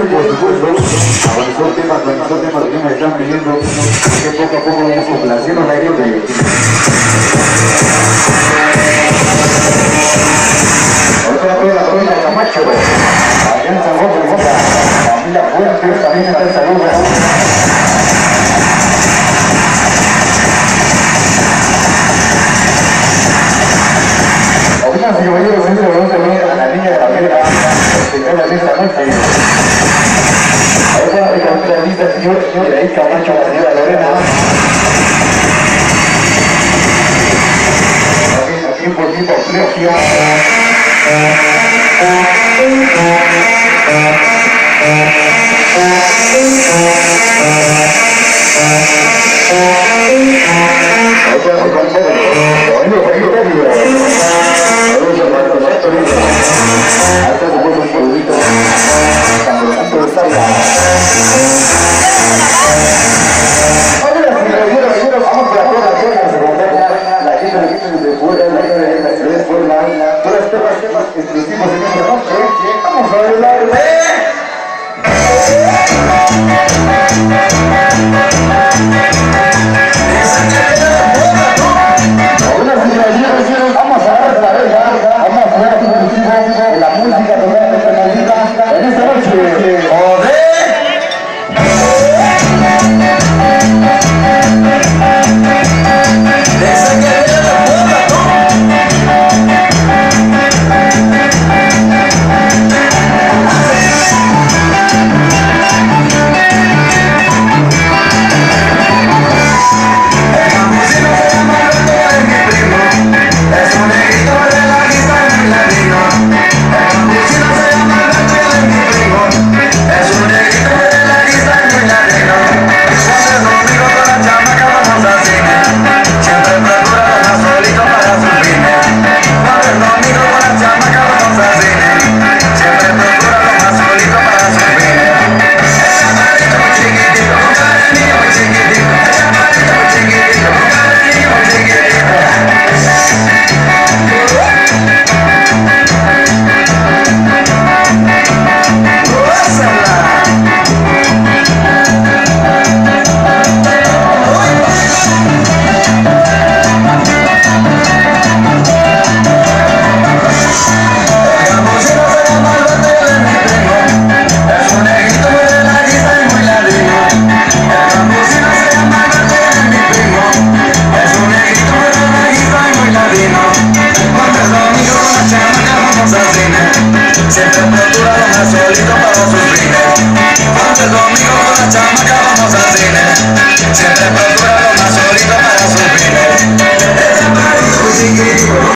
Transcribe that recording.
Por supuesto, avanzó temas que me están pidiendo que poco a poco vamos complaciendo la idea de... Ahorita toda la familia Camacho, allá en San Juan de Boca, familia Fuerte, también está el saludo. Ahorita, si caballeros, vamos a ver a la niña de la vera, que está esta noche. Ahora me encontré la lista, señor, de ahí Camacho, la señora Lorena. Aquí por tiempo, Cleofia. Ahora me encontré hasta se puso un polvito cuando tanto está la... Vamos para toda la zona de Secundaria, la gente de fuera, la gente de la ciudad de Puebla, todas las temas exclusivos en esta noche. Vamos a bailar. Vamos a ver la verga, vamos a ver la música totalmente maldita en esta noche. ¡Joder! Siempre procura lo más solito para sus fines. Ponte conmigo con la chamaca, vamos al cine. Siempre procura lo más solito para sus fines.